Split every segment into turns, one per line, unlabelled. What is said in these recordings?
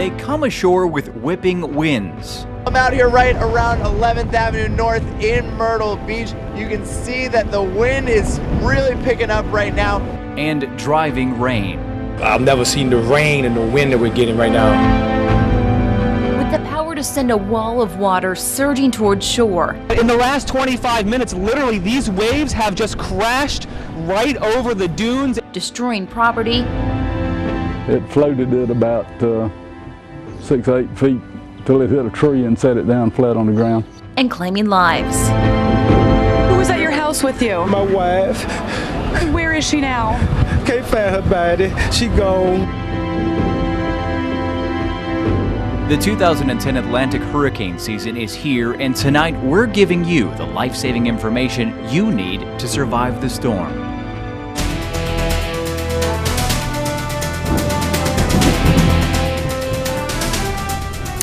they come ashore with whipping winds.
I'm out here right around 11th Avenue North in Myrtle Beach. You can see that the wind is really picking up right now.
And driving rain.
I've never seen the rain and the wind that we're getting right now.
With the power to send a wall of water surging towards shore.
In the last 25 minutes, literally these waves have just crashed right over the dunes.
Destroying property.
It floated at about 6-8 feet till it hit a tree and set it down flat on the ground.
And claiming lives.
Who was at your house with you?
My wife.
Where is she now?
Can't find her body. She gone.
The 2010 Atlantic hurricane season is here, and tonight we're giving you the life-saving information you need to survive the storm.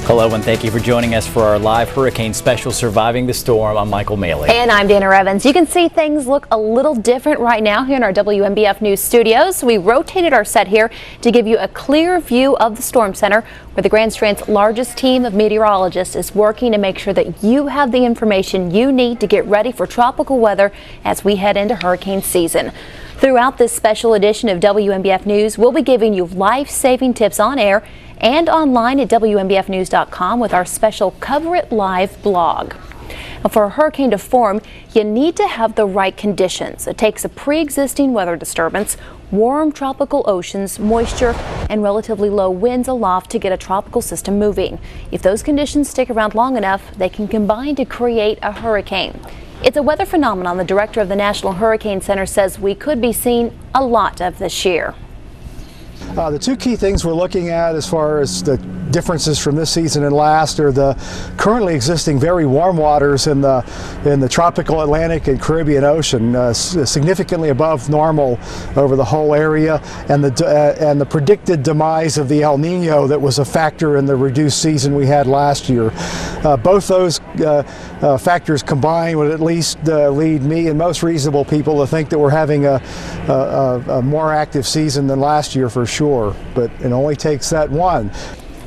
Hello and thank you for joining us for our live hurricane special, Surviving the Storm. I'm Michael Maley.
And I'm Dana Evans. You can see things look a little different right now here in our WMBF News studios. We rotated our set here to give you a clear view of the Storm Center, where the Grand Strand's largest team of meteorologists is working to make sure that you have the information you need to get ready for tropical weather as we head into hurricane season. Throughout this special edition of WMBF News, we'll be giving you life-saving tips on air and online at WMBFnews.com with our special Cover It Live blog. Now, for a hurricane to form, you need to have the right conditions. It takes a pre-existing weather disturbance, warm tropical oceans, moisture, and relatively low winds aloft to get a tropical system moving. If those conditions stick around long enough, they can combine to create a hurricane. It's a weather phenomenon the director of the National Hurricane Center says we could be seeing a lot of this year.
The two key things we're looking at as far as the differences from this season and last are the currently existing very warm waters in the tropical Atlantic and Caribbean Ocean, significantly above normal over the whole area, and the predicted demise of the El Nino that was a factor in the reduced season we had last year. Both those factors combined would at least lead me and most reasonable people to think that we're having a more active season than last year for sure, but it only takes that one.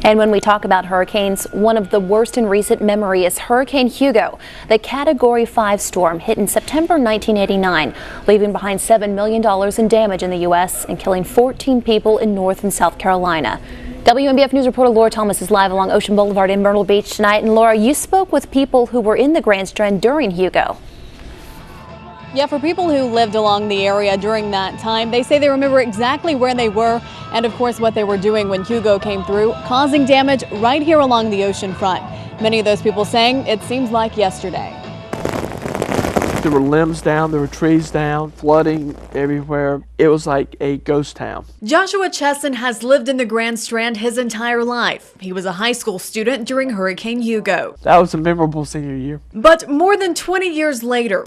And when we talk about hurricanes, one of the worst in recent memory is Hurricane Hugo. The Category 5 storm hit in September 1989, leaving behind $7 million in damage in the U.S. and killing 14 people in North and South Carolina. WMBF News reporter Laura Thomas is live along Ocean Boulevard in Myrtle Beach tonight. And Laura, you spoke with people who were in the Grand Strand during Hugo.
Yeah, for people who lived along the area during that time, they say they remember exactly where they were and, of course, what they were doing when Hugo came through, causing damage right here along the ocean front. Many of those people saying it seems like yesterday.
There were limbs down, there were trees down, flooding everywhere. It was like a ghost town.
Joshua Chesson has lived in the Grand Strand his entire life. He was a high school student during Hurricane Hugo.
That was a memorable senior year.
But more than 20 years later,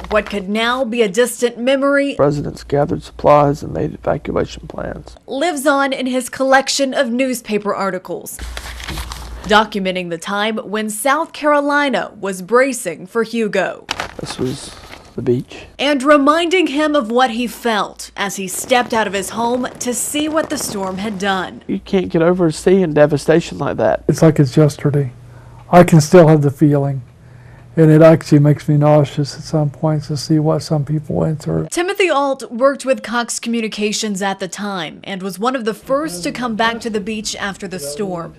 what could now be a distant memory
Residents gathered supplies and made evacuation plans.
lives on in his collection of newspaper articles, documenting the time when South Carolina was bracing for Hugo.
This was the beach.
And reminding him of what he felt as he stepped out of his home to see what the storm had done.
You can't get over seeing devastation like that.
It's like it's yesterday. I can still have the feeling. And it actually makes me nauseous at some points to see what some people went through.
Timothy Alt worked with Cox Communications at the time and was one of the first to come back to the beach after the storm.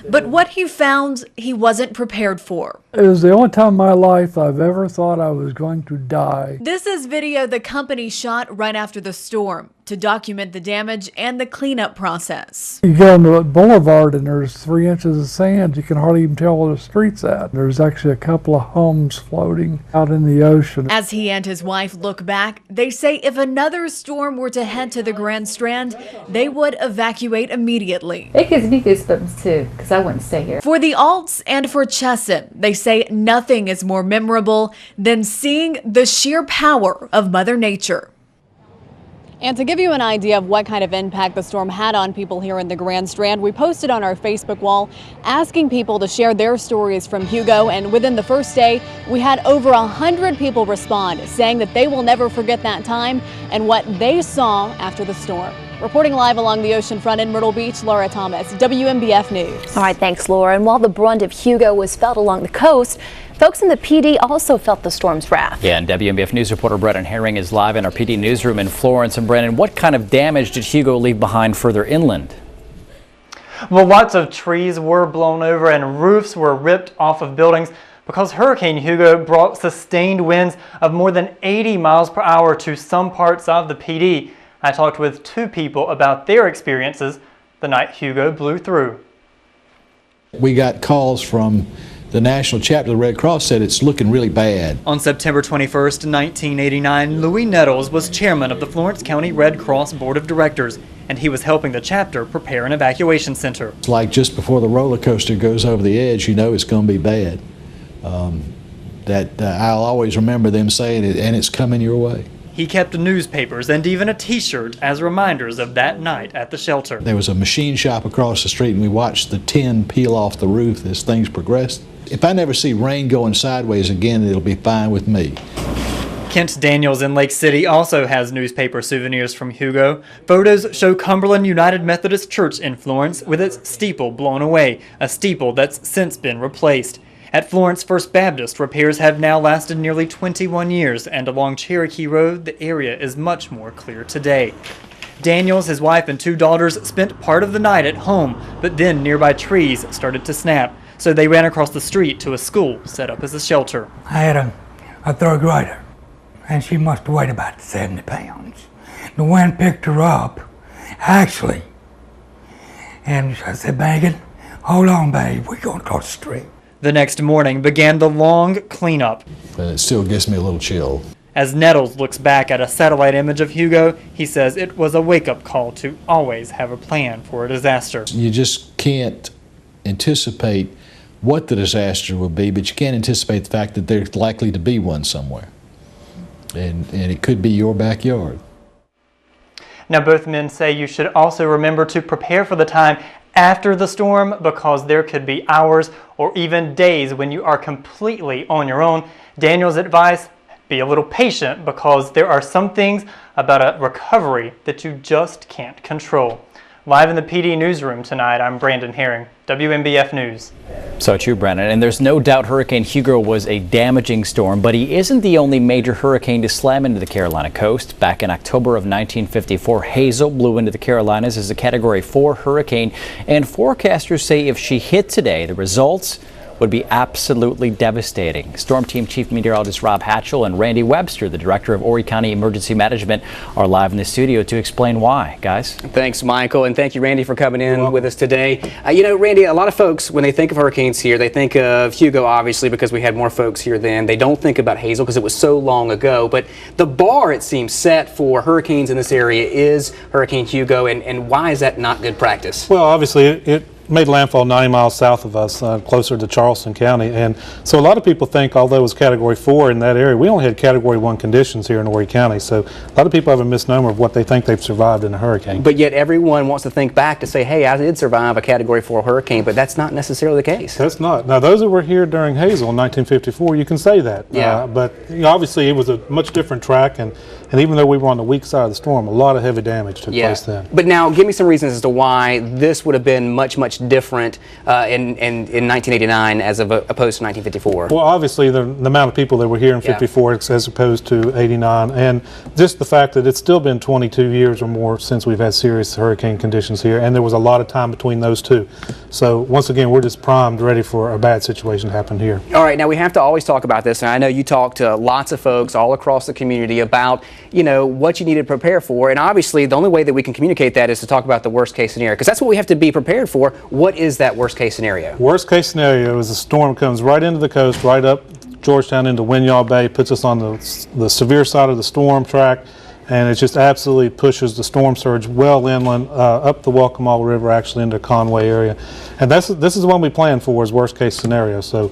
But what he found, he wasn't prepared for.
It was the only time in my life I've ever thought I was going to die.
This is video the company shot right after the storm to document the damage and the cleanup process.
You get on the boulevard and there's 3 inches of sand. You can hardly even tell where the street's at. There's actually a couple of homes floating out in the ocean.
As he and his wife look back, they say if another storm were to head to the Grand Strand, they would evacuate immediately.
It gives me goosebumps too, because I wouldn't stay here.
For the Alts and for Chesson, they say nothing is more memorable than seeing the sheer power of Mother Nature.
And to give you an idea of what kind of impact the storm had on people here in the Grand Strand, we posted on our Facebook wall asking people to share their stories from Hugo. And within the first day, we had over 100 people respond, saying that they will never forget that time and what they saw after the storm. Reporting live along the ocean front in Myrtle Beach, Laura Thomas, WMBF News.
All right, thanks, Laura. And while the brunt of Hugo was felt along the coast, folks in the PD also felt the storm's wrath.
Yeah, and WMBF News reporter Brennan Herring is live in our PD newsroom in Florence. And Brennan, what kind of damage did Hugo leave behind further inland?
Well, lots of trees were blown over and roofs were ripped off of buildings because Hurricane Hugo brought sustained winds of more than 80 miles per hour to some parts of the PD. I talked with two people about their experiences the night Hugo blew through.
We got calls from the national chapter of the Red Cross said it's looking really bad.
On September 21st, 1989, Louis Nettles was chairman of the Florence County Red Cross Board of Directors, and he was helping the chapter prepare an evacuation center.
It's like just before the roller coaster goes over the edge, you know it's going to be bad. I'll always remember them saying it, and it's coming your way.
He kept newspapers and even a t-shirt as reminders of that night at the shelter.
There was a machine shop across the street, and we watched the tin peel off the roof as things progressed. If I never see rain going sideways again, it'll be fine with me.
Kent Daniels in Lake City also has newspaper souvenirs from Hugo. Photos show Cumberland United Methodist Church in Florence with its steeple blown away, a steeple that's since been replaced. At Florence First Baptist, repairs have now lasted nearly 21 years, and along Cherokee Road, the area is much more clear today. Daniels, his wife, and two daughters spent part of the night at home, but then nearby trees started to snap, so they ran across the street to a school set up as a shelter.
I had a third grader, and she must have weighed about 70 pounds. The wind picked her up, actually, and I said, Megan, hold on, babe, we're going to cross the street.
The next morning began the long cleanup.
But it still gives me a little chill.
As Nettles looks back at a satellite image of Hugo, he says it was a wake-up call to always have a plan for a disaster.
You just can't anticipate what the disaster will be, but you can't anticipate the fact that there's likely to be one somewhere. And it could be your backyard.
Now, both men say you should also remember to prepare for the time after the storm, because there could be hours or even days when you are completely on your own. Daniel's advice, be a little patient, because there are some things about a recovery that you just can't control. Live in the PD newsroom tonight, I'm Brandon Herring, WMBF News.
So true, Brennan. And there's no doubt Hurricane Hugo was a damaging storm, but he isn't the only major hurricane to slam into the Carolina coast. Back in October of 1954, Hazel blew into the Carolinas as a Category 4 hurricane, and forecasters say if she hit today, the results would be absolutely devastating. Storm Team Chief Meteorologist Rob Hatchell and Randy Webster, the Director of Horry County Emergency Management, are live in the studio to explain why. Guys?
Thanks, Michael, and thank you, Randy, for coming in with us today. You know, Randy, a lot of folks, when they think of hurricanes here, they think of Hugo, obviously, because we had more folks here then. They don't think about Hazel because it was so long ago. But the bar, it seems, set for hurricanes in this area is Hurricane Hugo, and why is that not good practice?
Well, obviously, it made landfall 90 miles south of us, closer to Charleston County, and so a lot of people think, although it was Category 4 in that area, we only had Category 1 conditions here in Horry County, so a lot of people have a misnomer of what they think they've survived in a hurricane.
But yet everyone wants to think back to say, hey, I did survive a Category 4 hurricane, but that's not necessarily the case.
That's not. Now, those that were here during Hazel in 1954, you can say that.
Yeah.
But you know, obviously it was a much different track, and even though we were on the weak side of the storm, a lot of heavy damage took place then.
But now, give me some reasons as to why this would have been much, much different in 1989 as opposed to 1954.
Well, obviously the amount of people that were here in 54 as opposed to 89, and just the fact that it's still been 22 years or more since we've had serious hurricane conditions here, and there was a lot of time between those two. So once again, we're just primed, ready for a bad situation to happen here.
All right, now we have to always talk about this, and I know you talk to lots of folks all across the community about, you know, what you need to prepare for, and obviously the only way that we can communicate that is to talk about the worst case scenario, because that's what we have to be prepared for. What is that worst case scenario?
Worst case scenario is a storm comes right into the coast, right up Georgetown into Winyah Bay, puts us on the severe side of the storm track, and it just absolutely pushes the storm surge well inland, up the Waccamaw River, actually into Conway area. And this is the one we plan for as worst case scenario. So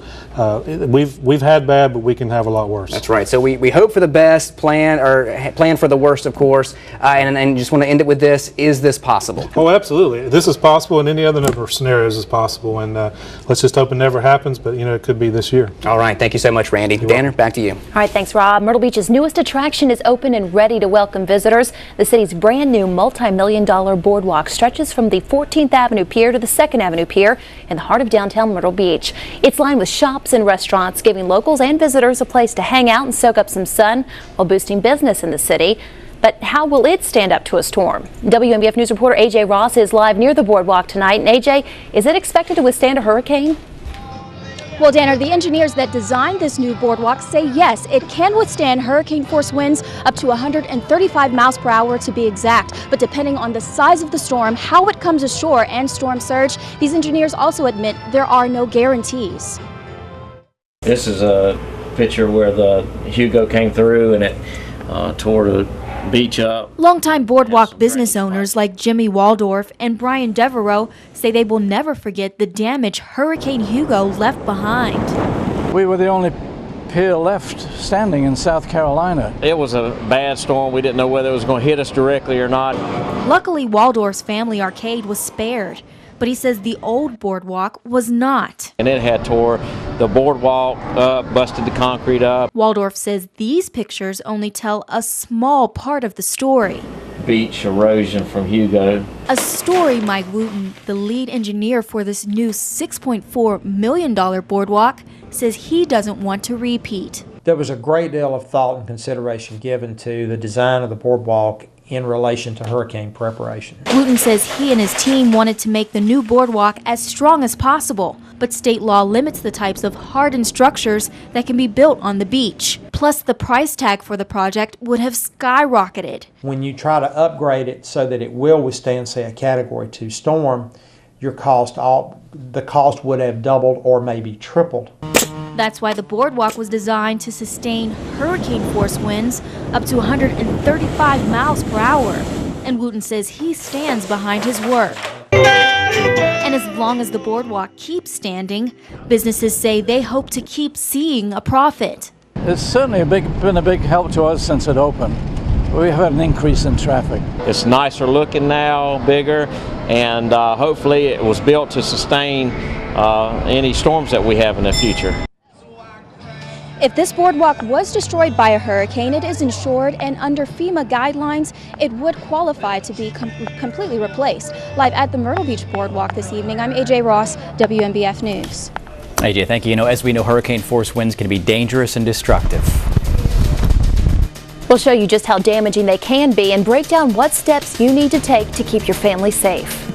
we've had bad, but we can have a lot worse.
That's right. So we hope for the best, plan for the worst, of course, and just want to end it with this. Is this possible?
Oh, absolutely. This is possible, and any other number of scenarios is possible. And let's just hope it never happens, but you know, it could be this year.
All right. Thank you so much, Randy. Danner, back to you.
All right. Thanks, Rob. Myrtle Beach's newest attraction is open and ready to welcome welcome visitors. The city's brand new multi-million-dollar boardwalk stretches from the 14th Avenue Pier to the 2nd Avenue Pier in the heart of downtown Myrtle Beach. It's lined with shops and restaurants, giving locals and visitors a place to hang out and soak up some sun while boosting business in the city. But how will it stand up to a storm? WMBF News reporter AJ Ross is live near the boardwalk tonight. And AJ, is it expected to withstand a hurricane?
Well, Danner, the engineers that designed this new boardwalk say yes, it can withstand hurricane force winds up to 135 miles per hour to be exact. But depending on the size of the storm, how it comes ashore, and storm surge, these engineers also admit there are no guarantees.
This is a picture where the Hugo came through and it tore the beach up.
Longtime boardwalk business owners like Jimmy Waldorf and Brian Devereaux say they will never forget the damage Hurricane Hugo left behind.
We were the only pier left standing in South Carolina.
It was a bad storm. We didn't know whether it was going to hit us directly or not.
Luckily, Waldorf's family arcade was spared, but he says the old boardwalk was not.
And it had tore the boardwalk up, busted the concrete up.
Waldorf says these pictures only tell a small part of the story.
Beach erosion from Hugo.
A story Mike Wooten, the lead engineer for this new $6.4 million boardwalk, says he doesn't want to repeat.
There was a great deal of thought and consideration given to the design of the boardwalk in relation to hurricane preparation.
Wooten says he and his team wanted to make the new boardwalk as strong as possible, but state law limits the types of hardened structures that can be built on the beach. Plus, the price tag for the project would have skyrocketed.
When you try to upgrade it so that it will withstand, say, a Category 2 storm, the cost would have doubled or maybe tripled.
That's why the boardwalk was designed to sustain hurricane force winds up to 135 miles per hour. And Wooten says he stands behind his work. And as long as the boardwalk keeps standing, businesses say they hope to keep seeing a profit.
It's certainly been a big help to us since it opened. We have had an increase in traffic.
It's nicer looking now, bigger, and hopefully it was built to sustain any storms that we have in the future.
If this boardwalk was destroyed by a hurricane, it is insured, and under FEMA guidelines, it would qualify to be completely replaced. Live at the Myrtle Beach Boardwalk this evening, I'm AJ Ross, WMBF News.
AJ, thank you. As we know, hurricane force winds can be dangerous and destructive.
We'll show you just how damaging they can be and break down what steps you need to take to keep your family safe.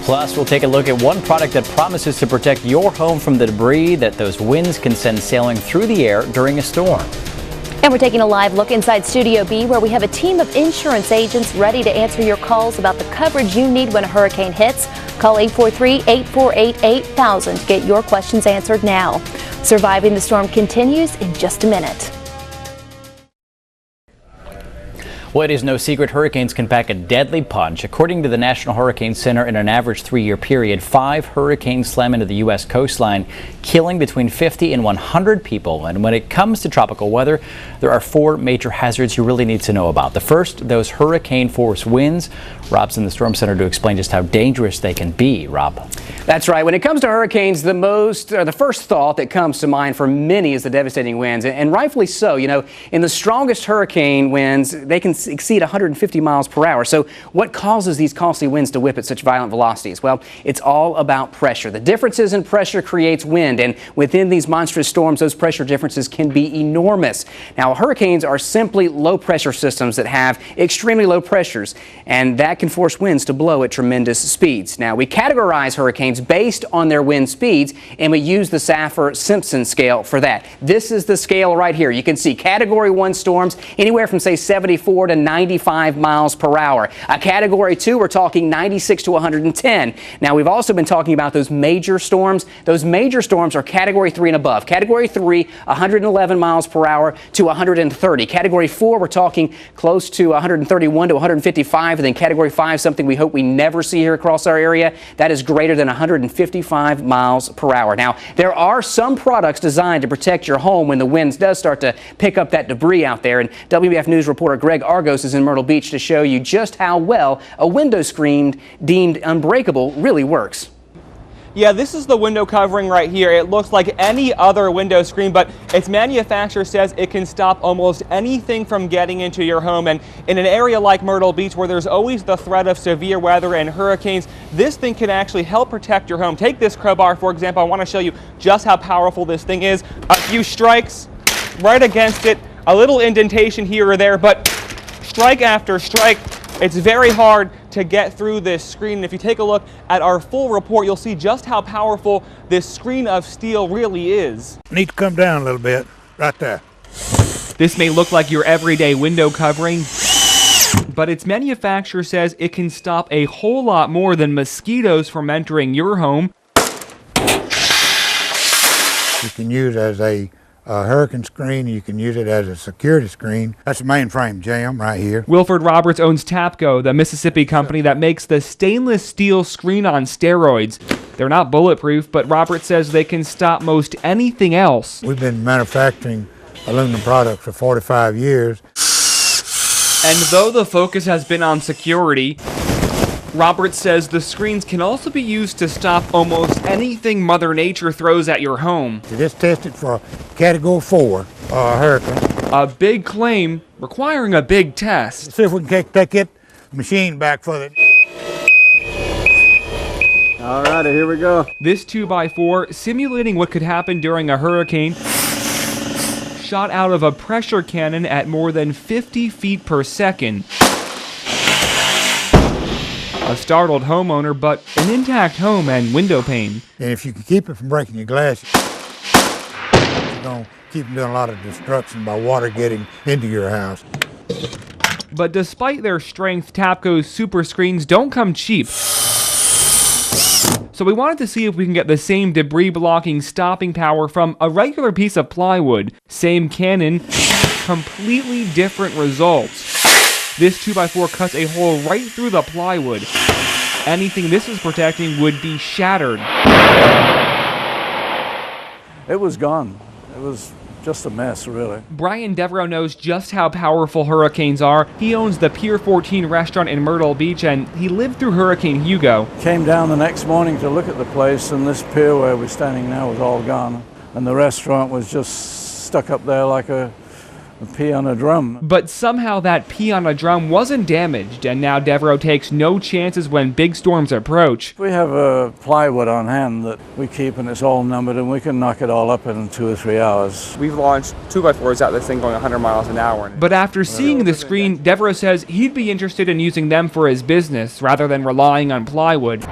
Plus, we'll take a look at one product that promises to protect your home from the debris that those winds can send sailing through the air during a storm.
And we're taking a live look inside Studio B, where we have a team of insurance agents ready to answer your calls about the coverage you need when a hurricane hits. Call 843-848-8000 to get your questions answered now. Surviving the Storm continues in just a minute.
Well, it is no secret hurricanes can pack a deadly punch. According to the National Hurricane Center, in an average 3-year period, 5 hurricanes slam into the U.S. coastline, killing between 50 and 100 people. And when it comes to tropical weather, there are 4 major hazards you really need to know about. The first, those hurricane force winds. Rob's in the Storm Center to explain just how dangerous they can be. Rob.
That's right. When it comes to hurricanes, the first thought that comes to mind for many is the devastating winds, and rightfully so. You know, in the strongest hurricane winds, they can exceed 150 miles per hour. So what causes these costly winds to whip at such violent velocities? Well, it's all about pressure. The differences in pressure creates wind, and within these monstrous storms, those pressure differences can be enormous. Now, hurricanes are simply low pressure systems that have extremely low pressures, and that can force winds to blow at tremendous speeds. Now, we categorize hurricanes based on their wind speeds, and we use the Saffir-Simpson scale for that. This is the scale right here. You can see Category 1 storms anywhere from, say, 74 to 95 miles per hour. A Category 2, we're talking 96 to 110. Now, we've also been talking about those major storms. Those major storms are Category 3 and above. Category 3, 111 miles per hour to 130. Category 4, we're talking close to 131 to 155. And then Category 5, something we hope we never see here across our area, that is greater than 155 miles per hour. Now, there are some products designed to protect your home when the winds does start to pick up that debris out there. And WMBF News reporter Greg Argos is in Myrtle Beach to show you just how well a window screen deemed unbreakable really works.
Yeah, this is the window covering right here. It looks like any other window screen, but its manufacturer says it can stop almost anything from getting into your home. And in an area like Myrtle Beach, where there's always the threat of severe weather and hurricanes, this thing can actually help protect your home. Take this crowbar, for example. I want to show you just how powerful this thing is. A few strikes right against it, a little indentation here or there, but strike after strike, it's very hard to get through this screen. And if you take a look at our full report, you'll see just how powerful this screen of steel really is.
Need to come down a little bit, right there.
This may look like your everyday window covering, but its manufacturer says it can stop a whole lot more than mosquitoes from entering your home.
You can use as a hurricane screen, you can use it as a security screen. That's a mainframe jam right here.
Wilford Roberts owns Tapco, the Mississippi company that makes the stainless steel screen on steroids. They're not bulletproof, but Roberts says they can stop most anything else.
We've been manufacturing aluminum products for 45 years.
And though the focus has been on security, Roberts says the screens can also be used to stop almost anything Mother Nature throws at your home.
This tested for a Category 4 hurricane.
A big claim requiring a big test.
Let's see if we can take it machine back for it.
All right, here we go. This 2x4 simulating what could happen during a hurricane, shot out of a pressure cannon at more than 50 feet per second. A startled homeowner, but an intact home and window pane.
And if you can keep it from breaking your glass, you're going to keep from doing a lot of destruction by water getting into your house.
But despite their strength, Tapco's super screens don't come cheap. So we wanted to see if we can get the same debris blocking stopping power from a regular piece of plywood. Same cannon, completely different results. This 2x4 cuts a hole right through the plywood. Anything this is protecting would be shattered.
It was gone. It was just a mess, really.
Brian Devereaux knows just how powerful hurricanes are. He owns the Pier 14 restaurant in Myrtle Beach, and he lived through Hurricane Hugo.
Came down the next morning to look at the place, and this pier where we're standing now was all gone. And the restaurant was just stuck up there like a pea on a drum.
But somehow that pea on a drum wasn't damaged, and now Devereaux takes no chances when big storms approach.
We have a plywood on hand that we keep, and it's all numbered, and we can knock it all up in 2 or 3 hours.
We've launched 2x4s out this thing going 100 miles an hour. But after seeing the screen, Devereaux says he'd be interested in using them for his business rather than relying on plywood.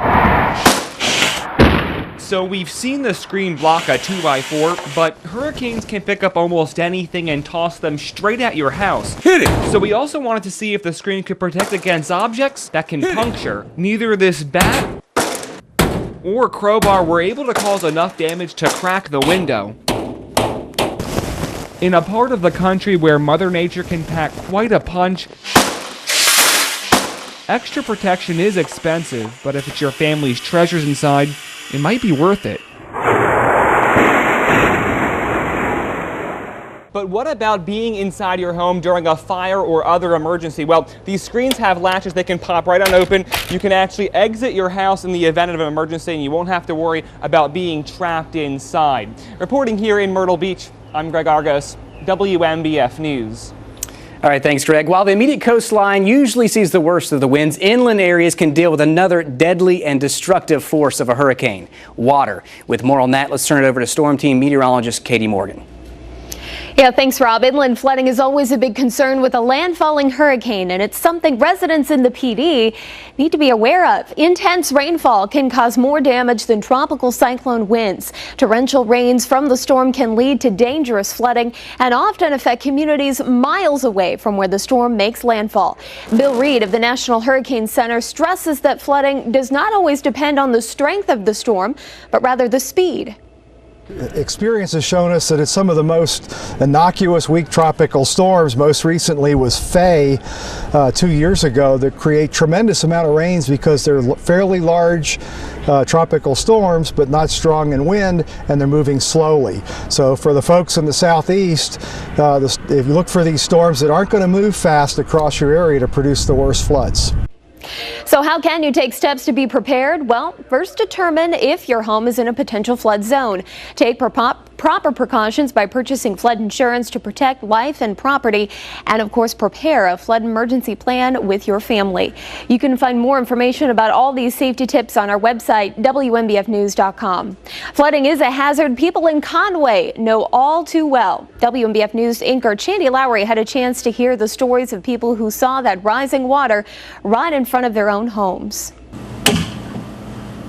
So we've seen the screen block a 2x4, but hurricanes can pick up almost anything and toss them straight at your house. Hit it! So we also wanted to see if the screen could protect against objects that can puncture. Neither this bat or crowbar were able to cause enough damage to crack the window. In a part of the country where Mother Nature can pack quite a punch, extra protection is expensive, but if it's your family's treasures inside, it might be worth it. But what about being inside your home during a fire or other emergency? Well, these screens have latches they can pop right on open. You can actually exit your house in the event of an emergency, and you won't have to worry about being trapped inside. Reporting here in Myrtle Beach, I'm Greg Argos, WMBF News.
All right, thanks, Greg. While the immediate coastline usually sees the worst of the winds, inland areas can deal with another deadly and destructive force of a hurricane, water. With more on that, let's turn it over to Storm Team meteorologist Katie Morgan.
Yeah, thanks, Rob. Inland flooding is always a big concern with a landfalling hurricane, and it's something residents in the PD need to be aware of. Intense rainfall can cause more damage than tropical cyclone winds. Torrential rains from the storm can lead to dangerous flooding and often affect communities miles away from where the storm makes landfall. Bill Reed of the National Hurricane Center stresses that flooding does not always depend on the strength of the storm, but rather the speed.
Experience has shown us that it's some of the most innocuous weak tropical storms. Most recently was Faye 2 years ago, that create tremendous amount of rains because they're fairly large tropical storms, but not strong in wind, and they're moving slowly. So for the folks in the southeast, if you look for these storms that aren't going to move fast across your area to produce the worst floods.
So how can you take steps to be prepared? Well, first determine if your home is in a potential flood zone. Take proper precautions by purchasing flood insurance to protect life and property, and of course prepare a flood emergency plan with your family. You can find more information about all these safety tips on our website, WMBFnews.com. Flooding is a hazard people in Conway know all too well. WMBF News anchor Chandy Lowry had a chance to hear the stories of people who saw that rising water right in front of their own homes.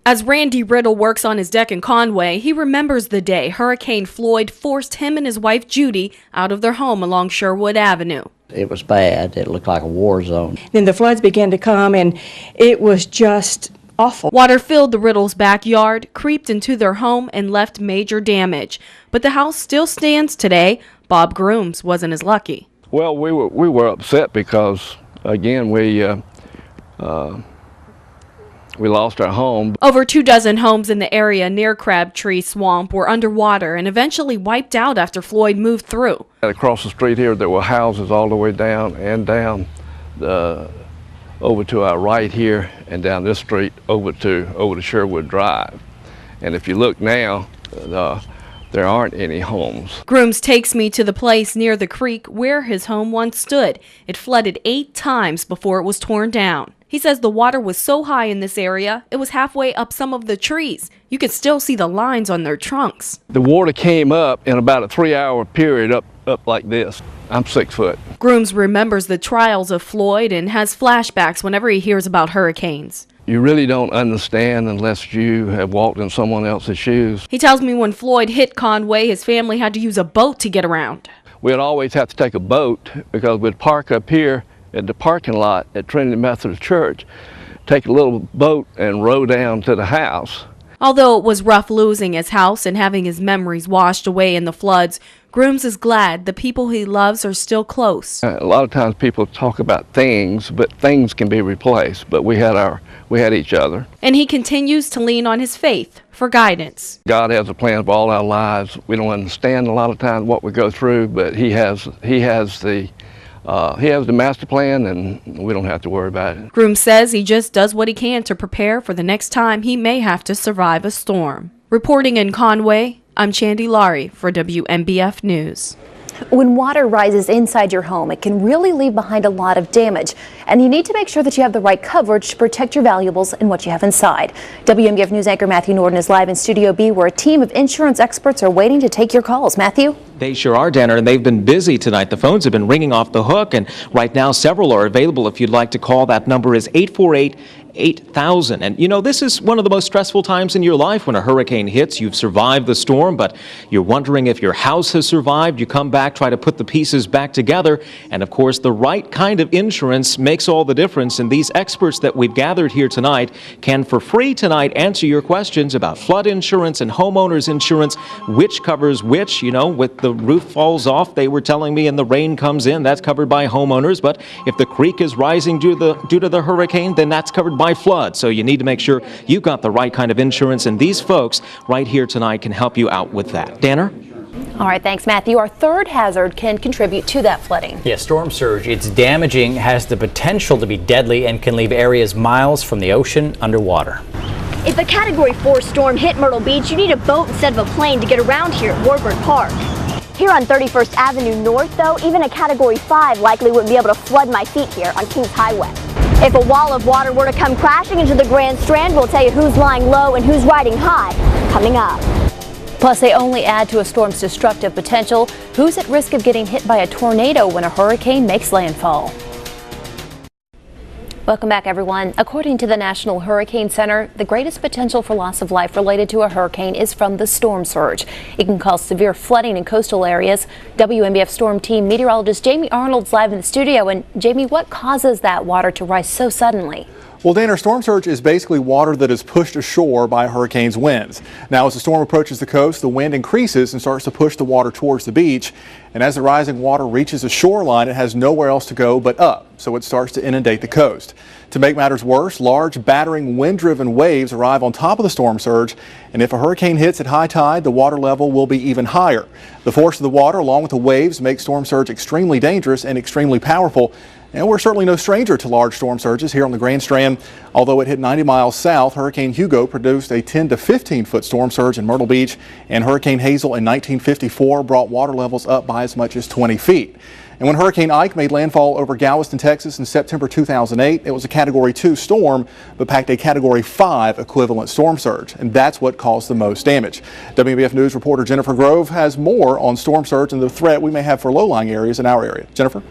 As Randy Riddle works on his deck in Conway, he remembers the day Hurricane Floyd forced him and his wife Judy out of their home along Sherwood Avenue.
It was bad. It looked like a war zone.
Then the floods began to come, and it was just awful.
Water filled the Riddles' backyard, creeped into their home, and left major damage. But the house still stands today. Bob Grooms wasn't as lucky.
Well, we were upset because, again, we lost our home.
Over 24 homes in the area near Crabtree Swamp were underwater and eventually wiped out after Floyd moved through.
Across the street here, there were houses all the way down and down over to our right here, and down this street over to Sherwood Drive. And if you look now, there aren't any homes.
Grooms takes me to the place near the creek where his home once stood. It flooded 8 times before it was torn down. He says the water was so high in this area, it was halfway up some of the trees. You could still see the lines on their trunks.
The water came up in about a 3-hour period up like this. I'm 6 foot.
Grooms remembers the trials of Floyd and has flashbacks whenever he hears about hurricanes.
You really don't understand unless you have walked in someone else's shoes.
He tells me when Floyd hit Conway, his family had to use a boat to get around.
We'd always have to take a boat because we'd park up here at the parking lot at Trinity Methodist Church, take a little boat and row down to the house.
Although it was rough losing his house and having his memories washed away in the floods, Grooms is glad the people he loves are still close.
A lot of times people talk about things, but things can be replaced. But we had each other.
And he continues to lean on his faith for guidance.
God has a plan for all our lives. We don't understand a lot of times what we go through, but He has the master plan, and we don't have to worry about it.
Grooms says he just does what he can to prepare for the next time he may have to survive a storm. Reporting in Conway, I'm Chandy Lowry for WMBF News.
When water rises inside your home, it can really leave behind a lot of damage, and you need to make sure that you have the right coverage to protect your valuables and what you have inside. WMBF News anchor Matthew Norton is live in Studio B, where a team of insurance experts are waiting to take your calls. Matthew?
They sure are, Danner, and they've been busy tonight. The phones have been ringing off the hook, and right now several are available if you'd like to call. That number is 848-8000. And you know, this is one of the most stressful times in your life when a hurricane hits. You've survived the storm, but you're wondering if your house has survived. You come back, try to put the pieces back together, and of course the right kind of insurance makes all the difference. And these experts that we've gathered here tonight can for free tonight answer your questions about flood insurance and homeowners insurance, which covers which. You know, with the roof falls off, they were telling me, and the rain comes in, that's covered by homeowners. But if the creek is rising due to the hurricane, then that's covered by flood. So you need to make sure you've got the right kind of insurance, and these folks right here tonight can help you out with that. Danner?
All right, thanks, Matthew. Our third hazard can contribute to that flooding.
Yeah, storm surge. It's damaging, has the potential to be deadly, and can leave areas miles from the ocean underwater.
If a Category 4 storm hit Myrtle Beach, you need a boat instead of a plane to get around here at Warburg Park. Here on 31st Avenue North, though, even a Category 5 likely wouldn't be able to flood my feet here on Kings Highway. If a wall of water were to come crashing into the Grand Strand, we'll tell you who's lying low and who's riding high coming up.
Plus, they only add to a storm's destructive potential. Who's at risk of getting hit by a tornado when a hurricane makes landfall? Welcome back, everyone. According to the National Hurricane Center, the greatest potential for loss of life related to a hurricane is from the storm surge. It can cause severe flooding in coastal areas. WMBF Storm Team meteorologist Jamie Arnold's live in the studio. And Jamie, what causes that water to rise so suddenly?
Well, Dana, storm surge is basically water that is pushed ashore by a hurricane's winds. Now, as the storm approaches the coast, the wind increases and starts to push the water towards the beach. And as the rising water reaches the shoreline, it has nowhere else to go but up, so it starts to inundate the coast. To make matters worse, large, battering, wind-driven waves arrive on top of the storm surge, and if a hurricane hits at high tide, the water level will be even higher. The force of the water, along with the waves, makes storm surge extremely dangerous and extremely powerful. And we're certainly no stranger to large storm surges here on the Grand Strand. Although it hit 90 miles south, Hurricane Hugo produced a 10 to 15-foot storm surge in Myrtle Beach, and Hurricane Hazel in 1954 brought water levels up by as much as 20 feet. And when Hurricane Ike made landfall over Galveston, Texas in September 2008, it was a Category 2 storm, but packed a Category 5 equivalent storm surge. And that's what caused the most damage. WMBF News reporter Jennifer Grove has more on storm surge and the threat we may have for low-lying areas in our area. Jennifer?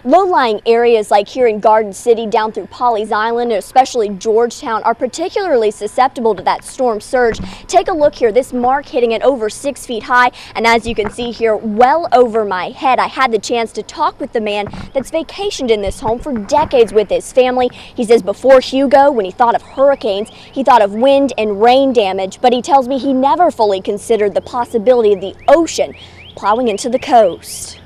Low-lying areas like here in Garden City down through Pawleys Island and especially Georgetown are particularly susceptible to that storm surge. Take a look here, this mark hitting at over 6 feet high, and as you can see here, well over my head. I had the chance to talk with the man that's vacationed in this home for decades with his family. He says before Hugo, when he thought of hurricanes, he thought of wind and rain damage, but he tells me he never fully considered the possibility of the ocean plowing into the coast.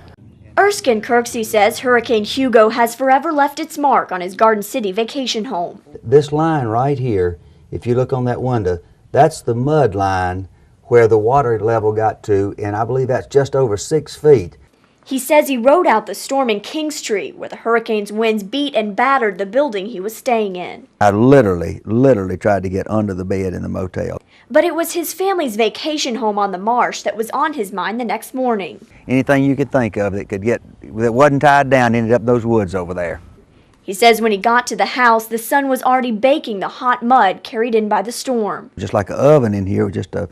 Erskine Kirksey says Hurricane Hugo has forever left its mark on his Garden City vacation home.
This line right here, if you look on that window, that's the mud line where the water level got to, and I believe that's just over 6 feet.
He says he rode out the storm in Kingstree, where the hurricane's winds beat and battered the building he was staying in.
I literally tried to get under the bed in the motel.
But it was his family's vacation home on the marsh that was on his mind the next morning.
Anything you could think of that wasn't tied down ended up in those woods over there.
He says when he got to the house, the sun was already baking the hot mud carried in by the storm.
Just like an oven in here, just a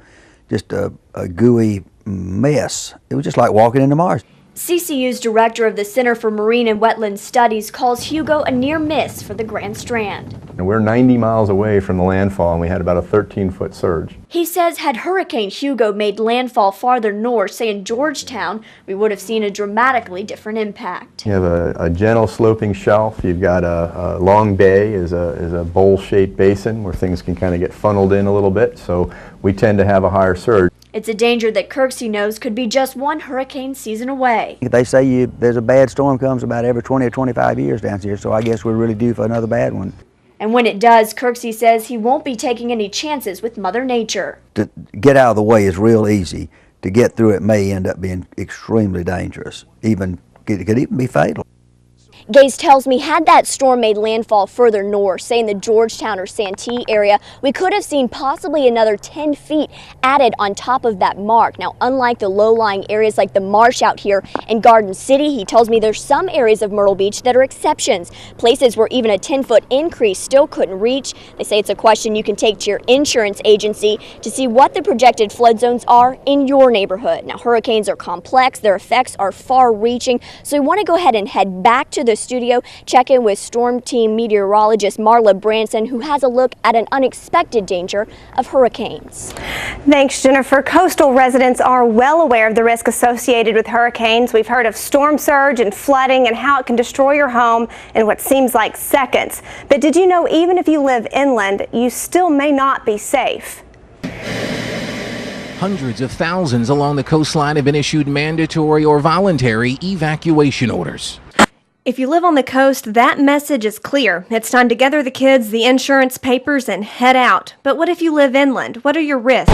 gooey mess. It was just like walking in the marsh.
CCU's director of the Center for Marine and Wetland Studies calls Hugo a near miss for the Grand Strand.
And we're 90 miles away from the landfall, and we had about a 13-foot surge.
He says had Hurricane Hugo made landfall farther north, say in Georgetown, we would have seen a dramatically different impact.
You have a gentle sloping shelf. You've got a long bay is a bowl-shaped basin where things can kind of get funneled in a little bit, so we tend to have a higher surge.
It's a danger that Kirksey knows could be just one hurricane season away.
They say there's a bad storm comes about every 20 or 25 years down here, so I guess we're really due for another bad one.
And when it does, Kirksey says he won't be taking any chances with Mother Nature.
To get out of the way is real easy. To get through it may end up being extremely dangerous. It could even be fatal.
Gaze tells me had that storm made landfall further north, say in the Georgetown or Santee area, we could have seen possibly another 10 feet added on top of that mark. Now, unlike the low-lying areas like the marsh out here in Garden City, he tells me there's some areas of Myrtle Beach that are exceptions, places where even a 10-foot increase still couldn't reach. They say it's a question you can take to your insurance agency to see what the projected flood zones are in your neighborhood. Now, hurricanes are complex, their effects are far-reaching, so we want to go ahead and head back to the studio, check in with Storm Team meteorologist Marla Branson, who has a look at an unexpected danger of hurricanes.
Thanks, Jennifer. Coastal residents are well aware of the risk associated with hurricanes. We've heard of storm surge and flooding and how it can destroy your home in what seems like seconds. But did you know even if you live inland, you still may not be safe?
Hundreds of thousands along the coastline have been issued mandatory or voluntary evacuation orders.
If you live on the coast, that message is clear. It's time to gather the kids, the insurance papers, and head out. But what if you live inland? What are your risks?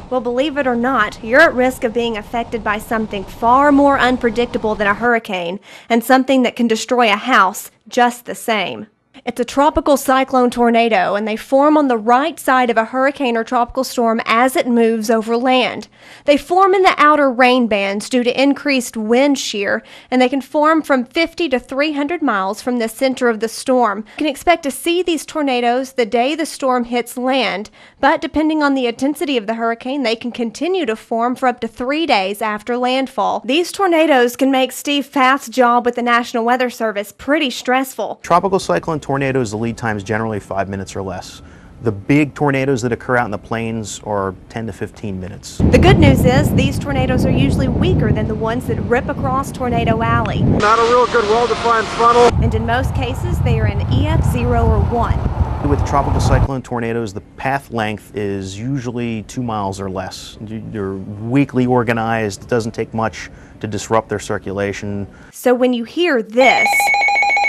Well, believe it or not, you're at risk of being affected by something far more unpredictable than a hurricane, and something that can destroy a house just the same. It's a tropical cyclone tornado, and they form on the right side of a hurricane or tropical storm as it moves over land. They form in the outer rain bands due to increased wind shear, and they can form from 50 to 300 miles from the center of the storm. You can expect to see these tornadoes the day the storm hits land, but depending on the intensity of the hurricane, they can continue to form for up to 3 days after landfall. These tornadoes can make Steve Fath's job with the National Weather Service pretty stressful.
Tropical cyclone tornadoes, the lead time is generally 5 minutes or less. The big tornadoes that occur out in the plains are 10 to 15 minutes.
The good news is these tornadoes are usually weaker than the ones that rip across Tornado Alley.
Not a real good well-defined funnel.
And in most cases, they are in EF 0 or 1.
With tropical cyclone tornadoes, the path length is usually 2 miles or less. They're weakly organized. It doesn't take much to disrupt their circulation.
So when you hear this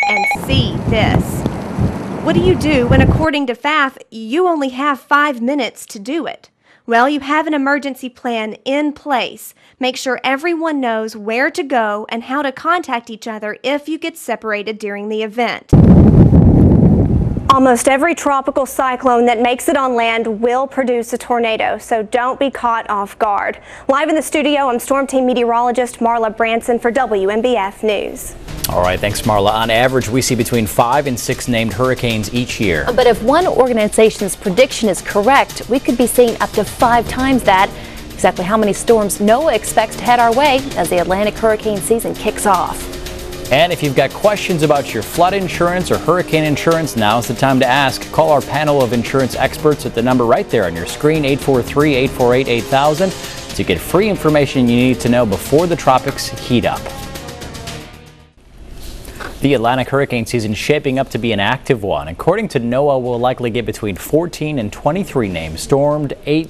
and see this, what do you do when, according to FAF, you only have 5 minutes to do it? Well, you have an emergency plan in place. Make sure everyone knows where to go and how to contact each other if you get separated during the event. Almost every tropical cyclone that makes it on land will produce a tornado, so don't be caught off guard. Live in the studio, I'm Storm Team meteorologist Marla Branson for WMBF News.
All right, thanks, Marla. On average, we see between 5 and 6 named hurricanes each year.
But if one organization's prediction is correct, we could be seeing up to 5 times that. Exactly how many storms NOAA expects to head our way as the Atlantic hurricane season kicks off.
And if you've got questions about your flood insurance or hurricane insurance, now's the time to ask. Call our panel of insurance experts at the number right there on your screen, 843-848-8000, to get free information you need to know before the tropics heat up. The Atlantic hurricane season is shaping up to be an active one. According to NOAA, we'll likely get between 14 and 23 named storms, 8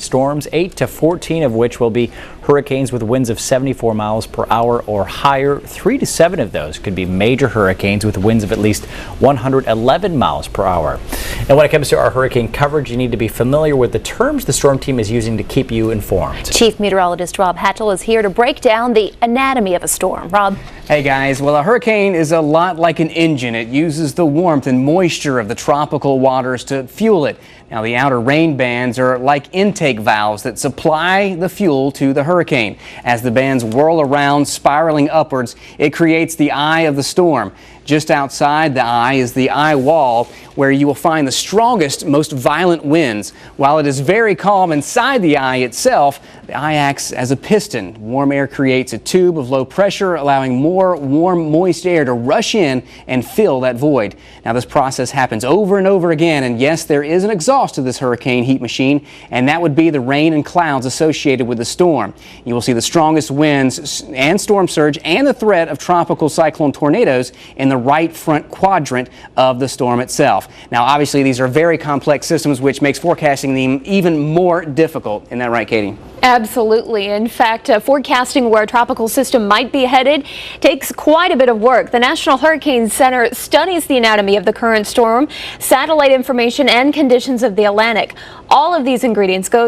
to 14 of which will be hurricanes with winds of 74 miles per hour or higher. 3 to 7 of those could be major hurricanes with winds of at least 111 miles per hour. And when it comes to our hurricane coverage, you need to be familiar with the terms the storm team is using to keep you informed.
Chief Meteorologist Rob Hatchell is here to break down the anatomy of a storm. Rob.
Hey guys, well, a hurricane is a lot like an engine. It uses the warmth and moisture of the tropical waters to fuel it. Now, the outer rain bands are like intake valves that supply the fuel to the hurricane. As the bands whirl around, spiraling upwards, it creates the eye of the storm. Just outside the eye is the eye wall, where you will find the strongest, most violent winds. While it is very calm inside the eye itself, the eye acts as a piston. Warm air creates a tube of low pressure, allowing more warm, moist air to rush in and fill that void. Now, this process happens over and over again, and yes, there is an exhaust to this hurricane heat machine, and that would be the rain and clouds associated with the storm. You will see the strongest winds and storm surge and the threat of tropical cyclone tornadoes in the right front quadrant of the storm itself. Now, obviously, these are very complex systems, which makes forecasting them even more difficult. Isn't that right, Katie?
Absolutely. In fact, forecasting where a tropical system might be headed takes quite a bit of work. The National Hurricane Center studies the anatomy of the current storm, satellite information, and conditions of the Atlantic. All of these ingredients go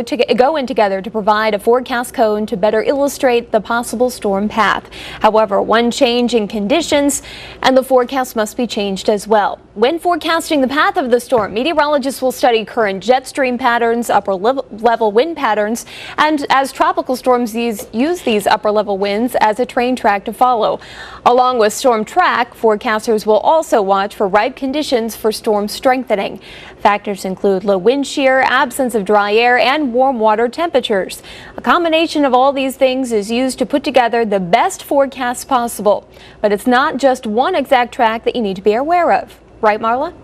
in together to provide a forecast cone to better illustrate the possible storm path. However, one change in conditions and the forecast must be changed as well. When forecasting the path of the storm, meteorologists will study current jet stream patterns, upper level wind patterns, and as tropical storms use these upper level winds as a train track to follow. Along with storm track, forecasters will also watch for right conditions for storm strengthening. Factors include low wind shear, absence of dry air, and warm water temperatures. A combination of all these things is used to put together the best forecasts possible. But it's not just one exact track that you need to be aware of. Right, Marla?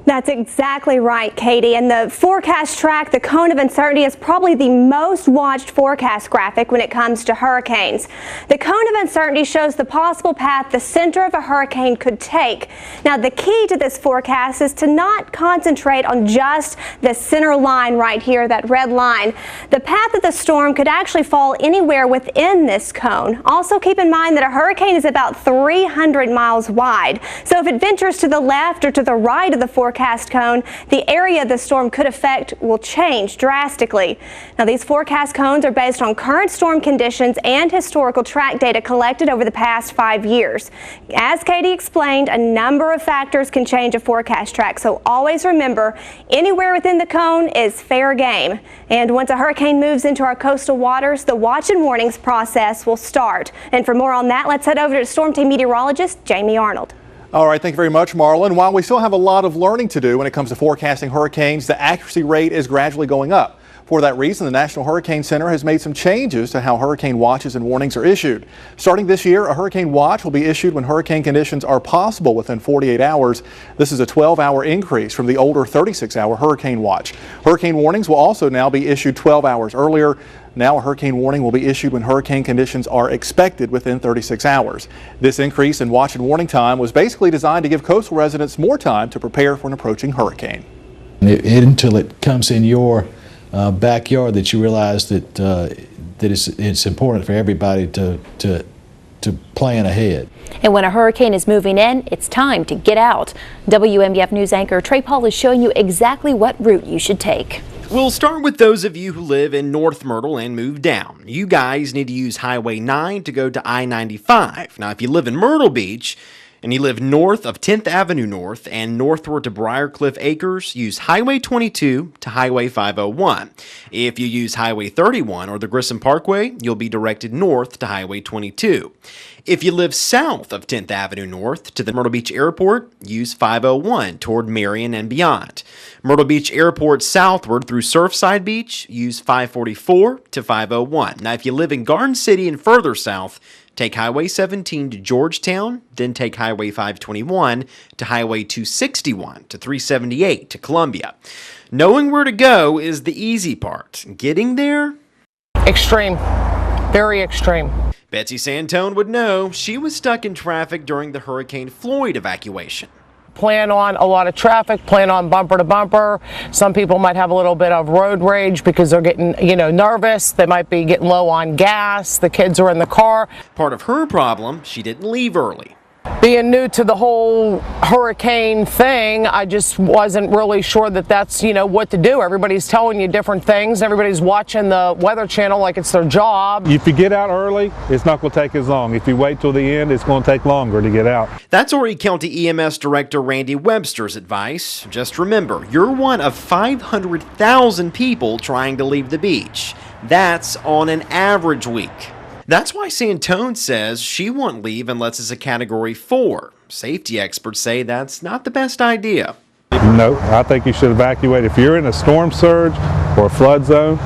That's exactly right, Katie. And the forecast track, the cone of uncertainty, is probably the most watched forecast graphic when it comes to hurricanes. The cone of uncertainty shows the possible path the center of a hurricane could take. Now, the key to this forecast is to not concentrate on just the center line right here, that red line. The path of the storm could actually fall anywhere within this cone. Also, keep in mind that a hurricane is about 300 miles wide. So if it ventures to the left or to the right of the forecast cone, the area the storm could affect will change drastically. Now, these forecast cones are based on current storm conditions and historical track data collected over the past 5 years. As Katie explained, a number of factors can change a forecast track, so always remember, anywhere within the cone is fair game. And once a hurricane moves into our coastal waters, the watch and warnings process will start. And for more on that, let's head over to Storm Team meteorologist Jamie Arnold.
All right, thank you very much, Marlon. While we still have a lot of learning to do when it comes to forecasting hurricanes, the accuracy rate is gradually going up. For that reason, the National Hurricane Center has made some changes to how hurricane watches and warnings are issued. Starting this year, a hurricane watch will be issued when hurricane conditions are possible within 48 hours. This is a 12-hour increase from the older 36-hour hurricane watch. Hurricane warnings will also now be issued 12 hours earlier. Now a hurricane warning will be issued when hurricane conditions are expected within 36 hours. This increase in watch and warning time was basically designed to give coastal residents more time to prepare for an approaching hurricane.
Until it comes in your backyard, that you realize that it's important for everybody to plan ahead.
And when a hurricane is moving in, it's time to get out. WMBF News anchor Trey Paul is showing you exactly what route you should take.
We'll start with those of you who live in North Myrtle and move down. You guys need to use Highway 9 to go to I-95. Now, if you live in Myrtle Beach and you live north of 10th Avenue North and northward to Briarcliff Acres, use Highway 22 to Highway 501. If you use Highway 31 or the Grissom Parkway, you'll be directed north to Highway 22. If you live south of 10th Avenue North to the Myrtle Beach Airport, use 501 toward Marion and beyond. Myrtle Beach Airport southward through Surfside Beach, use 544 to 501. Now, if you live in Garden City and further south, take Highway 17 to Georgetown, then take Highway 521 to Highway 261 to 378 to Columbia. Knowing where to go is the easy part. Getting there?
Extreme. Very extreme.
Betsy Santone would know. She was stuck in traffic during the Hurricane Floyd evacuation.
Plan on a lot of traffic, plan on bumper to bumper. Some people might have a little bit of road rage because they're getting, nervous. They might be getting low on gas. The kids are in the car.
Part of her problem, she didn't leave early.
Being new to the whole hurricane thing, I just wasn't really sure that that's, what to do. Everybody's telling you different things. Everybody's watching the Weather Channel like it's their job.
If you get out early, it's not going to take as long. If you wait till the end, it's going to take longer to get out.
That's Horry County EMS Director Randy Webster's advice. Just remember, you're one of 500,000 people trying to leave the beach. That's on an average week. That's why Santone says she won't leave unless it's a Category 4. Safety experts say that's not the best idea.
No, I think you should evacuate. If you're in a storm surge or a flood zone,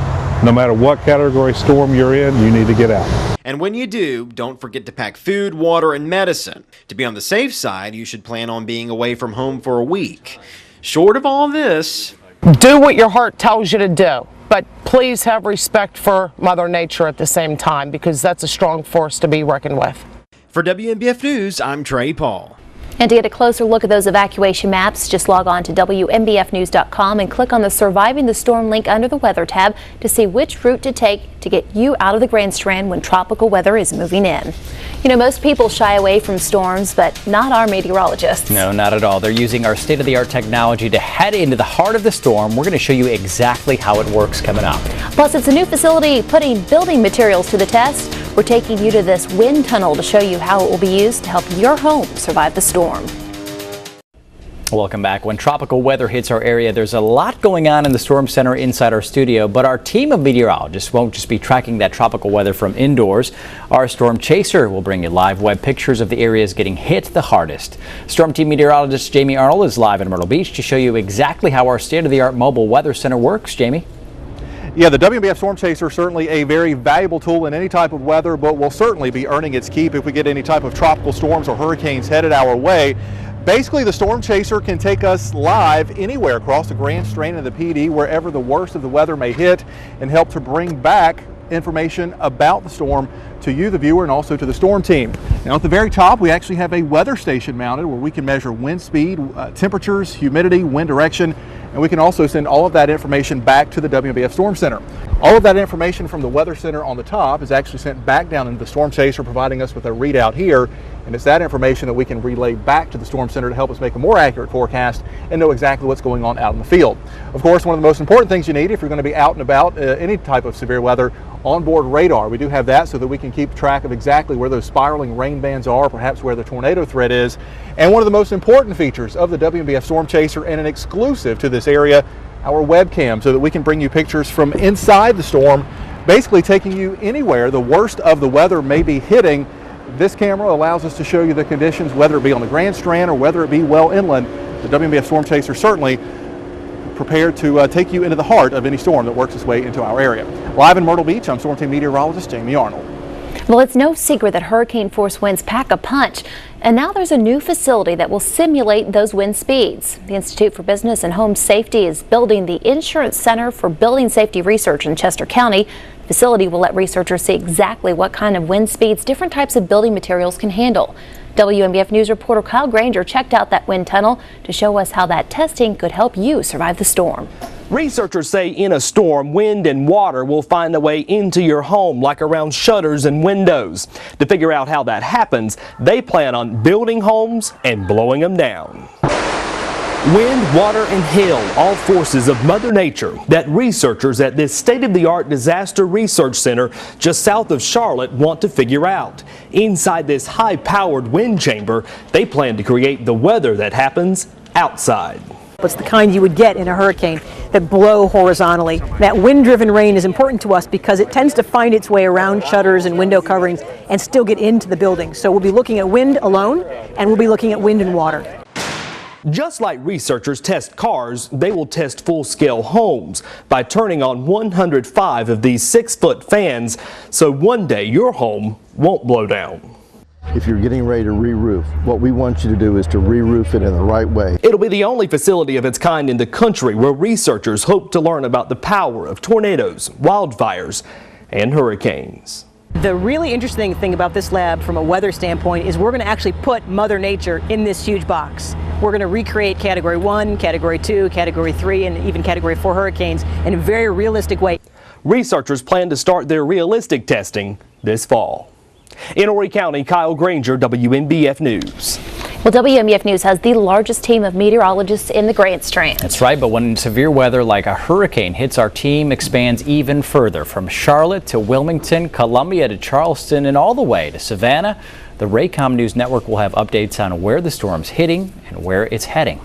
no matter what category storm you're in, you need to get out.
And when you do, don't forget to pack food, water, and medicine. To be on the safe side, you should plan on being away from home for a week. Short of all this,
do what your heart tells you to do. But please have respect for Mother Nature at the same time, because that's a strong force to be reckoned with.
For WMBF News, I'm Trey Paul.
And to get a closer look at those evacuation maps, just log on to WMBFnews.com and click on the Surviving the Storm link under the Weather tab to see which route to take to get you out of the Grand Strand when tropical weather is moving in. Most people shy away from storms, but not our meteorologists.
No, not at all. They're using our state-of-the-art technology to head into the heart of the storm. We're going to show you exactly how it works coming up.
Plus, it's a new facility putting building materials to the test. We're taking you to this wind tunnel to show you how it will be used to help your home survive the storm.
Welcome back. When tropical weather hits our area, there's a lot going on in the Storm Center inside our studio, but our team of meteorologists won't just be tracking that tropical weather from indoors. Our Storm Chaser will bring you live web pictures of the areas getting hit the hardest. Storm Team meteorologist Jamie Arnold is live in Myrtle Beach to show you exactly how our state-of-the-art mobile weather center works. Jamie?
Yeah, the WMBF Storm Chaser is certainly a very valuable tool in any type of weather, but will certainly be earning its keep if we get any type of tropical storms or hurricanes headed our way. Basically, the Storm Chaser can take us live anywhere across the Grand Strand and the PD, wherever the worst of the weather may hit, and help to bring back information about the storm to you, the viewer, and also to the storm team. Now, at the very top, we actually have a weather station mounted where we can measure wind speed, temperatures, humidity, wind direction, and we can also send all of that information back to the WMBF Storm Center. All of that information from the Weather Center on the top is actually sent back down into the Storm Chaser, providing us with a readout here, and it's that information that we can relay back to the Storm Center to help us make a more accurate forecast and know exactly what's going on out in the field. Of course, one of the most important things you need if you're going to be out and about any type of severe weather, onboard radar. We do have that so that we can keep track of exactly where those spiraling rain bands are, perhaps where the tornado threat is. And one of the most important features of the WMBF Storm Chaser, and an exclusive to this area, our webcam, so that we can bring you pictures from inside the storm, basically taking you anywhere the worst of the weather may be hitting. This camera allows us to show you the conditions, whether it be on the Grand Strand or whether it be well inland. The WMBF Storm Chaser certainly prepared to take you into the heart of any storm that works its way into our area. Live in Myrtle Beach, I'm Storm Team meteorologist Jamie Arnold.
Well, it's no secret that hurricane-force winds pack a punch, and now there's a new facility that will simulate those wind speeds. The Institute for Business and Home Safety is building the Insurance Center for Building Safety Research in Chester County. The facility will let researchers see exactly what kind of wind speeds different types of building materials can handle. WMBF News reporter Kyle Granger checked out that wind tunnel to show us how that testing could help you survive the storm.
Researchers say in a storm, wind and water will find their way into your home, like around shutters and windows. To figure out how that happens, they plan on building homes and blowing them down. Wind, water, and hail, all forces of Mother Nature that researchers at this state-of-the-art disaster research center just south of Charlotte want to figure out. Inside this high-powered wind chamber, they plan to create the weather that happens outside.
It's the kind you would get in a hurricane that blow horizontally. That wind-driven rain is important to us because it tends to find its way around shutters and window coverings and still get into the building. So we'll be looking at wind alone, and we'll be looking at wind and water.
Just like researchers test cars, they will test full-scale homes by turning on 105 of these 6-foot fans, so one day your home won't blow down.
If you're getting ready to re-roof, what we want you to do is to re-roof it in the right way.
It'll be the only facility of its kind in the country where researchers hope to learn about the power of tornadoes, wildfires, and hurricanes.
The really interesting thing about this lab from a weather standpoint is we're going to actually put Mother Nature in this huge box. We're going to recreate Category 1, Category 2, Category 3, and even Category 4 hurricanes in a very realistic way.
Researchers plan to start their realistic testing this fall. In Horry County, Kyle Granger, WMBF News.
Well, WMBF News has the largest team of meteorologists in the Grand Strand.
That's right, but when severe weather like a hurricane hits, our team expands even further. From Charlotte to Wilmington, Columbia to Charleston, and all the way to Savannah, the Raycom News Network will have updates on where the storm's hitting and where it's heading.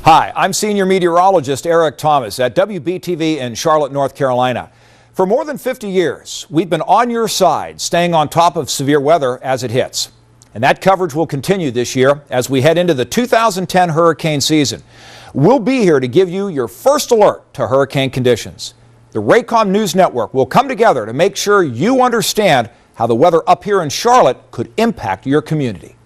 Hi, I'm senior meteorologist Eric Thomas at WBTV in Charlotte, North Carolina. For more than 50 years, we've been on your side, staying on top of severe weather as it hits. And that coverage will continue this year as we head into the 2010 hurricane season. We'll be here to give you your first alert to hurricane conditions. The Raycom News Network will come together to make sure you understand how the weather up here in Charlotte could impact your community.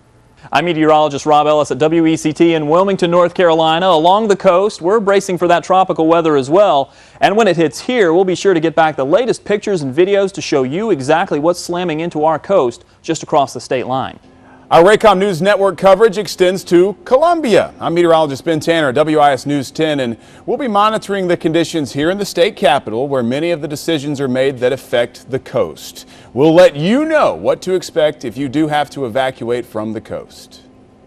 I'm meteorologist Rob Ellis at WECT in Wilmington, North Carolina. Along the coast, we're bracing for that tropical weather as well. And when it hits here, we'll be sure to get back the latest pictures and videos to show you exactly what's slamming into our coast just across the state line.
Our Raycom News Network coverage extends to Columbia. I'm meteorologist Ben Tanner at WIS News 10, and we'll be monitoring the conditions here in the state capitol where many of the decisions are made that affect the coast. We'll let you know what to expect if you do have to evacuate from the coast.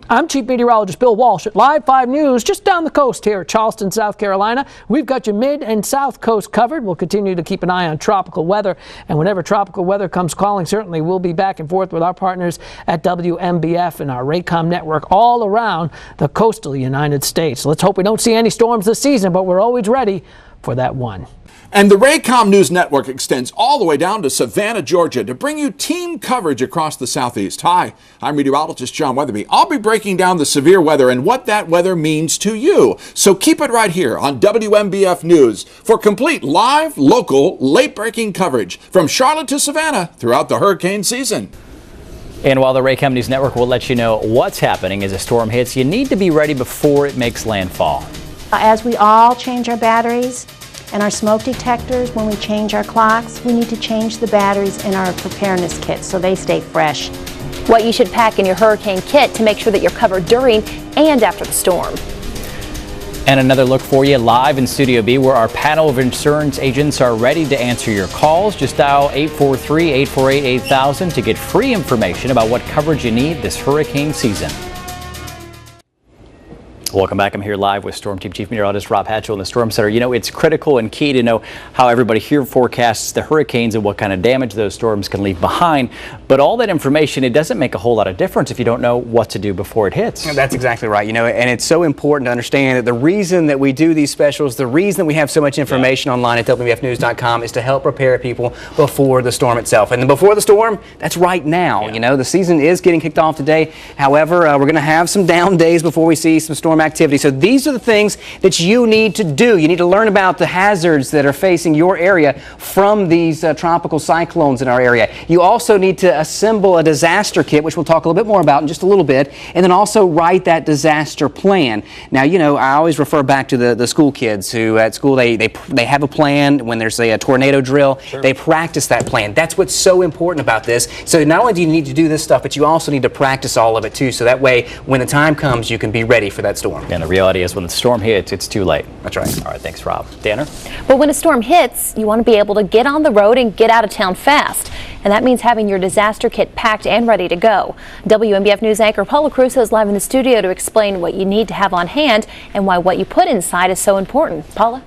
I'm Chief Meteorologist Bill Walsh at Live 5 News, just down the coast here at Charleston, South Carolina. We've got your mid and south coast covered. We'll continue to keep an eye on tropical weather, and whenever tropical weather comes calling, certainly we'll be back and forth with our partners at WMBF and our Raycom network all around the coastal United States. Let's hope we don't see any storms this season, but we're always ready for that one.
And the Raycom News Network extends all the way down to Savannah, Georgia to bring you team coverage across the Southeast. Hi, I'm meteorologist John Weatherby. I'll be breaking down the severe weather and what that weather means to you. So keep it right here on WMBF News for complete live, local, late-breaking coverage from Charlotte to Savannah throughout the hurricane season.
And while the Raycom News Network will let you know what's happening as a storm hits, you need to be ready before it makes landfall.
As we all change our batteries and our smoke detectors, when we change our clocks, we need to change the batteries in our preparedness kits so they stay fresh.
What you should pack in your hurricane kit to make sure that you're covered during and after the storm.
And another look for you live in Studio B, where our panel of insurance agents are ready to answer your calls. Just dial 843-848-8000 to get free information about what coverage you need this hurricane season. Welcome back. I'm here live with Storm Team Chief Meteorologist Rob Hatchell in the Storm Center. You know, it's critical and key to know how everybody here forecasts the hurricanes and what kind of damage those storms can leave behind. But all that information, it doesn't make a whole lot of difference if you don't know what to do before it hits.
That's exactly right. You know, and it's so important to understand that the reason that we do these specials, the reason that we have so much information online at WMBFnews.com is to help prepare people before the storm itself. And before the storm, that's right now. You know, the season is getting kicked off today. However, we're going to have some down days before we see some storm activity. So these are the things that you need to do. You need to learn about the hazards that are facing your area from these tropical cyclones in our area. You also need to assemble a disaster kit, which we'll talk a little bit more about in just a little bit, and then also write that disaster plan. Now, you know, I always refer back to the school kids who at school, they have a plan. When there's a tornado drill, they practice that plan. That's what's so important about this. So not only do you need to do this stuff, but you also need to practice all of it too, so that way when the time comes, you can be ready for that storm.
And the reality is when the storm hits, it's too late.
That's right.
All right, thanks, Rob. Danner?
But when a storm hits, you want to be able to get on the road and get out of town fast. and that means having your disaster kit packed and ready to go. WMBF News anchor Paula Caruso is live in the studio to explain what you need to have on hand and why what you put inside is so important. Paula?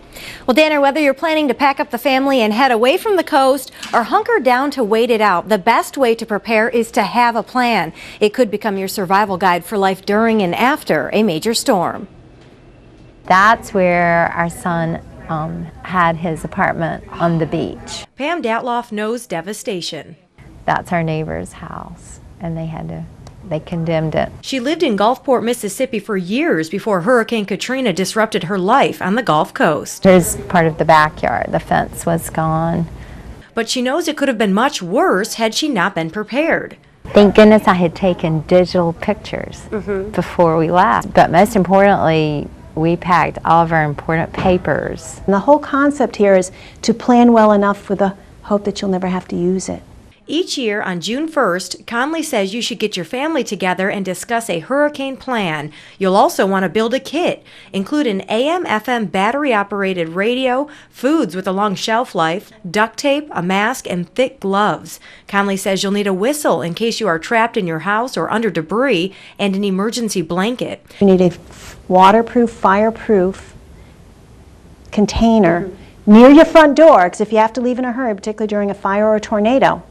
Well, Danner, whether you're planning to pack up the family and head away from the coast or hunker down to wait it out, the best way to prepare is to have a plan. It could become your survival guide for life during and after a major storm.
That's where our son had his apartment on the beach.
Pam Datloff knows devastation.
That's our neighbor's house, and they condemned it.
She lived in Gulfport, Mississippi for years before Hurricane Katrina disrupted her life on the Gulf Coast.
Here's part of the backyard. The fence was gone.
But she knows it could have been much worse had she not been prepared.
Thank goodness I had taken digital pictures before we left. But most importantly, we packed all of our important papers.
And the whole concept here is to plan well enough with the hope that you'll never have to use it.
Each year on June 1st, Conley says you should get your family together and discuss a hurricane plan. You'll also want to build a kit. Include an AM/FM battery-operated radio, foods with a long shelf life, duct tape, a mask, and thick gloves. Conley says you'll need a whistle in case you are trapped in your house or under debris, and an emergency blanket.
You need a waterproof, fireproof container near your front door, because if you have to leave in a hurry, particularly during a fire or a tornado,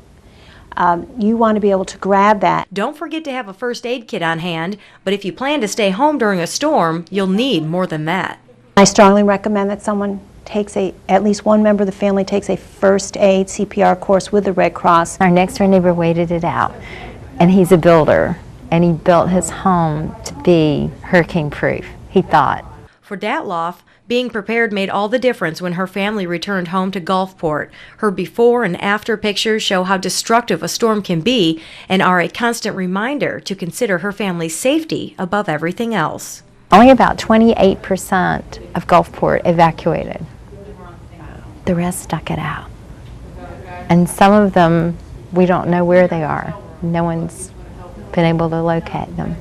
you want to be able to grab that.
Don't forget to have a first aid kit on hand, but if you plan to stay home during a storm, you'll need more than that.
I strongly recommend that someone takes at least one member of the family takes a first aid CPR course with the Red Cross.
Our next door neighbor waited it out, and he's a builder, and he built his home to be hurricane proof, he thought.
For Datloff, being prepared made all the difference when her family returned home to Gulfport. Her before and after pictures show how destructive a storm can be and are a constant reminder to consider her family's safety above everything else.
Only about 28% of Gulfport evacuated. The rest stuck it out. And some of them, we don't know where they are. No one's been able to locate them.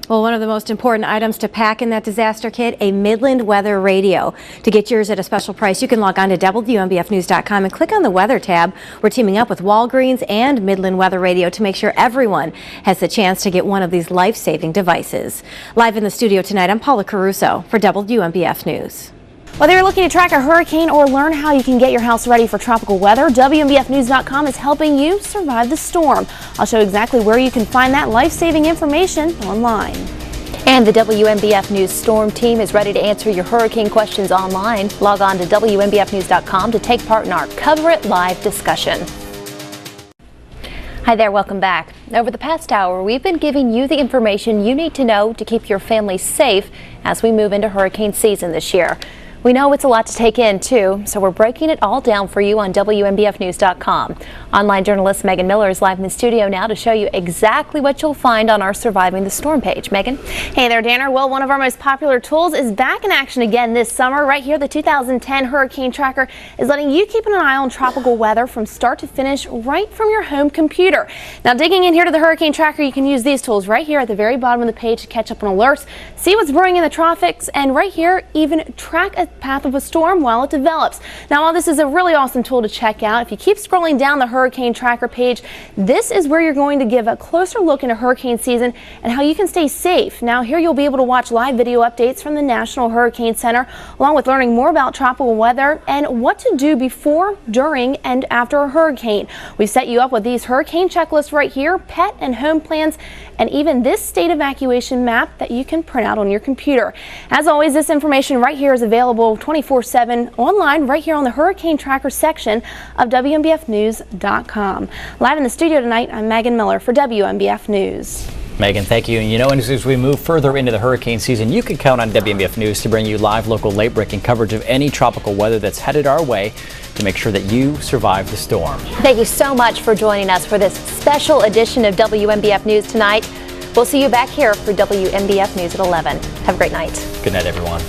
Well, one of the most important items to pack in that disaster kit, a Midland weather radio. To get yours at a special price, you can log on to WMBFnews.com and click on the weather tab. We're teaming up with Walgreens and Midland Weather Radio to make sure everyone has the chance to get one of these life-saving devices. Live in the studio tonight, I'm Paula Caruso for WMBF News.
Whether you're looking to track a hurricane or learn how you can get your house ready for tropical weather, WMBFnews.com is helping you survive the storm. I'll show you exactly where you can find that life-saving information online. And the WMBF News Storm team is ready to answer your hurricane questions online. Log on to WMBFnews.com to take part in our Cover It Live discussion. Hi there, welcome back. Over the past hour, we've been giving you the information you need to know to keep your family safe as we move into hurricane season this year. We know it's a lot to take in, too, so we're breaking it all down for you on WMBFnews.com. Online journalist Megan Miller is live in the studio now to show you exactly what you'll find on our Surviving the Storm page. Megan?
Hey there, Danner. Well, one of our most popular tools is back in action again this summer. Right here, the 2010 Hurricane Tracker is letting you keep an eye on tropical weather from start to finish right from your home computer. Now, digging in here to the Hurricane Tracker, you can use these tools right here at the very bottom of the page to catch up on alerts, see what's brewing in the tropics, and right here, even track a path of a storm while it develops. Now, while this is a really awesome tool to check out, if you keep scrolling down the Hurricane Tracker page, this is where you're going to give a closer look into hurricane season and how you can stay safe. Now, here you'll be able to watch live video updates from the National Hurricane Center, along with learning more about tropical weather and what to do before, during, and after a hurricane. We've set you up with these hurricane checklists right here, pet and home plans, and even this state evacuation map that you can print out on your computer. As always, this information right here is available 24/7 online right here on the Hurricane Tracker section of WMBFnews.com. Live in the studio tonight, I'm Megan Miller for WMBF News.
Megan, thank you. And you know, as we move further into the hurricane season, you can count on WMBF News to bring you live, local, late-breaking coverage of any tropical weather that's headed our way to make sure that you survive the storm.
Thank you so much for joining us for this special edition of WMBF News tonight. We'll see you back here for WMBF News at 11. Have a great night.
Good night, everyone.